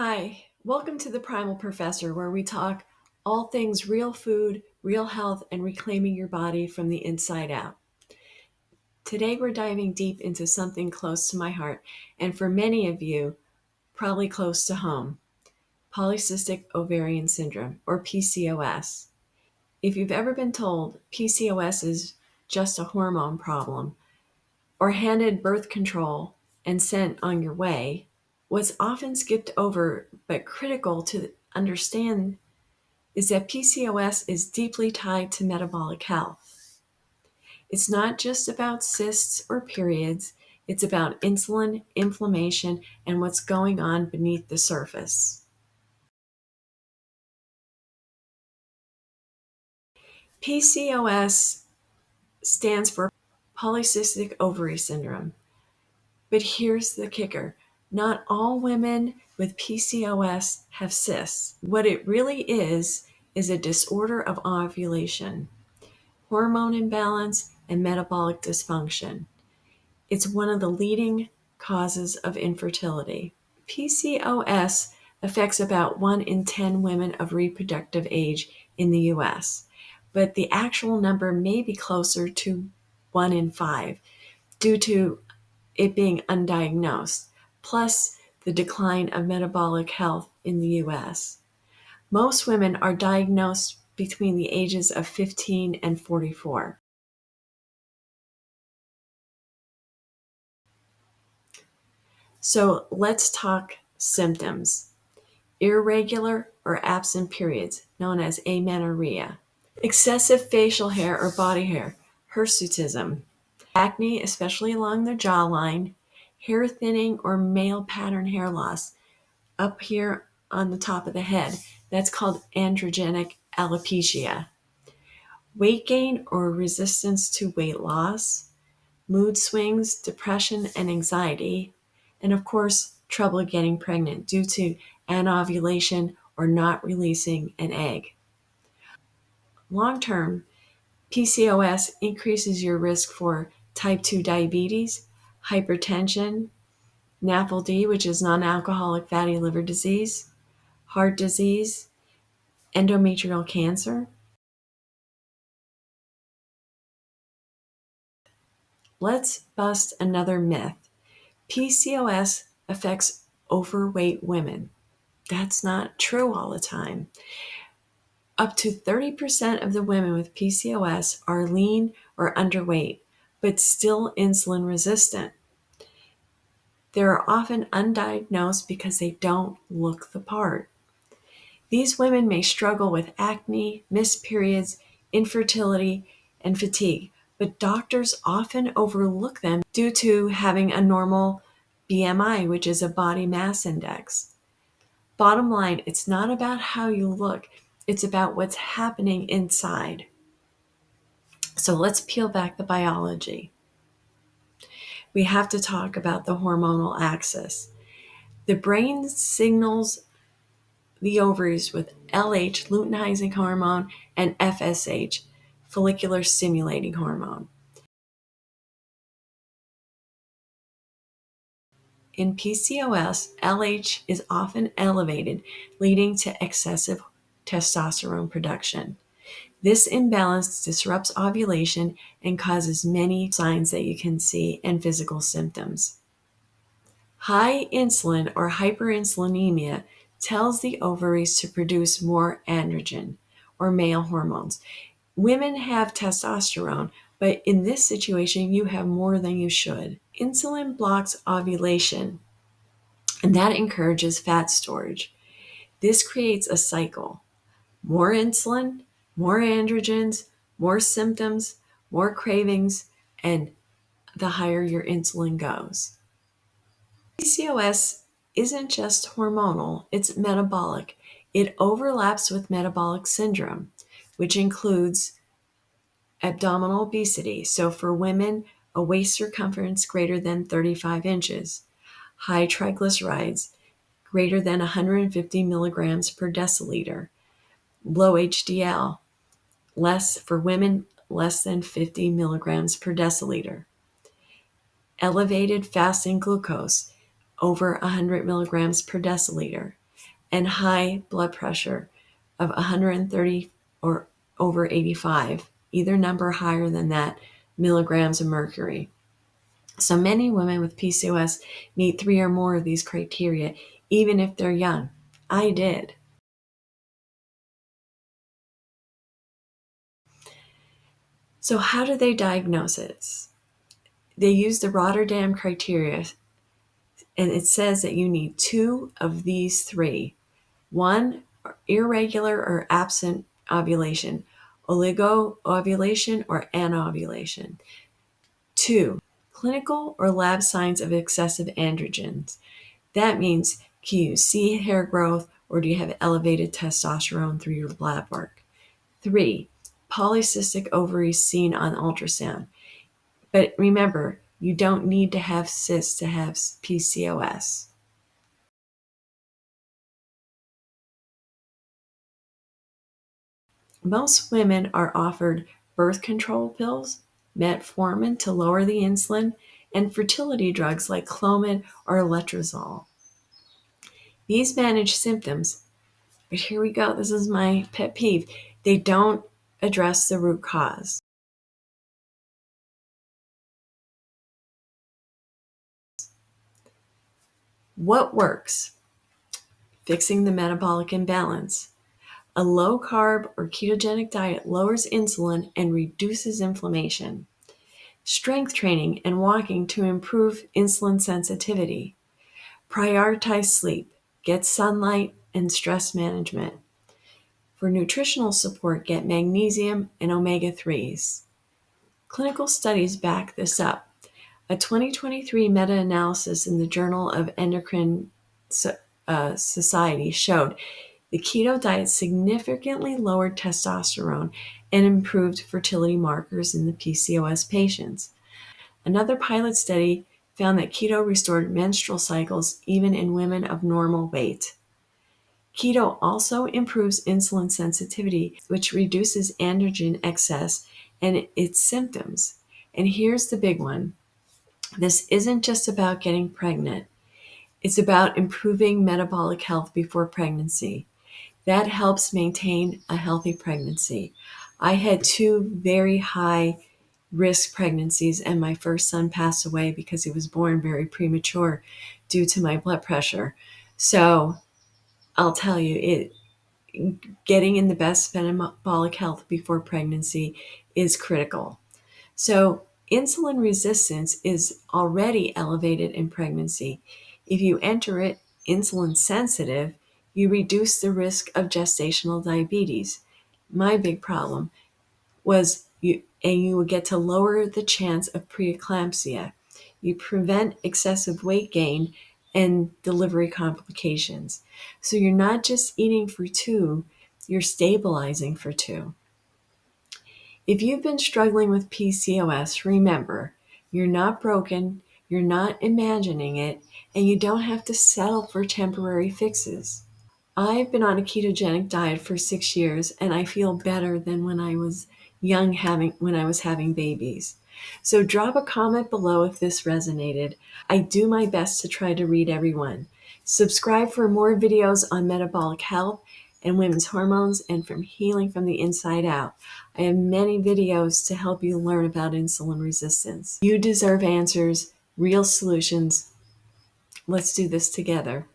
Hi, welcome to the Primal Professor, where we talk all things real food, real health, and reclaiming your body from the inside out. Today, we're diving deep into something close to my heart, and for many of you, probably close to home: Polycystic Ovarian Syndrome, or PCOS. If you've ever been told PCOS is just a hormone problem, or handed birth control and sent on your way, what's often skipped over but critical to understand is that PCOS is deeply tied to metabolic health. It's not just about cysts or periods, it's about insulin, inflammation, and what's going on beneath the surface. PCOS stands for Polycystic Ovary Syndrome. But here's the kicker: not all women with PCOS have cysts. What it really is a disorder of ovulation, hormone imbalance, and metabolic dysfunction. It's one of the leading causes of infertility. PCOS affects about 1 in 10 women of reproductive age in the US, but the actual number may be closer to 1 in 5 due to it being undiagnosed, plus the decline of metabolic health in the US. Most women are diagnosed between the ages of 15 and 44. So let's talk symptoms. Irregular or absent periods, known as amenorrhea. Excessive facial hair or body hair, hirsutism. Acne, especially along the jawline. Hair thinning or male pattern hair loss up here on the top of the head. That's called androgenic alopecia. Weight gain or resistance to weight loss. Mood swings, depression, and anxiety. And of course, trouble getting pregnant due to anovulation or not releasing an egg. Long term, PCOS increases your risk for type 2 diabetes, hypertension, NAFLD, which is non-alcoholic fatty liver disease, heart disease, endometrial cancer. Let's bust another myth. PCOS affects overweight women. That's not true all the time. Up to 30% of the women with PCOS are lean or underweight, but still insulin resistant. They're often undiagnosed because they don't look the part. These women may struggle with acne, missed periods, infertility, and fatigue, but doctors often overlook them due to having a normal BMI, which is a body mass index. Bottom line, it's not about how you look, it's about what's happening inside. So let's peel back the biology. We have to talk about the hormonal axis. The brain signals the ovaries with LH, luteinizing hormone, and FSH, follicular stimulating hormone. In PCOS, LH is often elevated, leading to excessive testosterone production. This imbalance disrupts ovulation and causes many signs that you can see and physical symptoms. High insulin or hyperinsulinemia tells the ovaries to produce more androgen or male hormones. Women have testosterone, but in this situation, you have more than you should. Insulin blocks ovulation, and that encourages fat storage. This creates a cycle: more insulin, more androgens, more symptoms, more cravings, and the higher your insulin goes. PCOS isn't just hormonal, it's metabolic. It overlaps with metabolic syndrome, which includes abdominal obesity. So for women, a waist circumference greater than 35 inches, high triglycerides greater than 150 milligrams per deciliter, low HDL, less for women, less than 50 milligrams per deciliter, elevated fasting glucose over 100 milligrams per deciliter, and high blood pressure of 130 or over 85, either number higher than that, milligrams of mercury. So many women with PCOS meet 3 or more of these criteria, even if they're young. I did. So how do they diagnose it? They use the Rotterdam criteria, and it says that you need 2 of these 3. 1, irregular or absent ovulation, oligo-ovulation or anovulation. 2, clinical or lab signs of excessive androgens. That means, can you see hair growth or do you have elevated testosterone through your lab work? 3, polycystic ovaries seen on ultrasound. But remember, you don't need to have cysts to have PCOS. Most women are offered birth control pills, metformin to lower the insulin, and fertility drugs like Clomid or letrozole. These manage symptoms, but here we go. This is my pet peeve. They don't address the root cause. What works? Fixing the metabolic imbalance. A low-carb or ketogenic diet lowers insulin and reduces inflammation. Strength training and walking to improve insulin sensitivity. Prioritize sleep. Get sunlight and stress management. For nutritional support, get magnesium and omega-3s. Clinical studies back this up. A 2023 meta-analysis in the Journal of Endocrine Society showed the keto diet significantly lowered testosterone and improved fertility markers in the PCOS patients. Another pilot study found that keto restored menstrual cycles even in women of normal weight. Keto also improves insulin sensitivity, which reduces androgen excess and its symptoms. And here's the big one. This isn't just about getting pregnant. It's about improving metabolic health before pregnancy. That helps maintain a healthy pregnancy. I had 2 very high risk pregnancies, and my first son passed away because he was born very premature due to my blood pressure. So I'll tell you, getting in the best metabolic health before pregnancy is critical. So insulin resistance is already elevated in pregnancy. If you enter it insulin sensitive, you reduce the risk of gestational diabetes. My big problem was you will get to lower the chance of preeclampsia. You prevent excessive weight gain and delivery complications. So you're not just eating for 2, you're stabilizing for 2. If you've been struggling with PCOS, remember, you're not broken, you're not imagining it, and you don't have to settle for temporary fixes. I've been on a ketogenic diet for 6 years, and I feel better than when I was young when I was having babies. So drop a comment below if this resonated. I do my best to try to read everyone. Subscribe for more videos on metabolic health and women's hormones and from healing from the inside out. I have many videos to help you learn about insulin resistance. You deserve answers, real solutions. Let's do this together.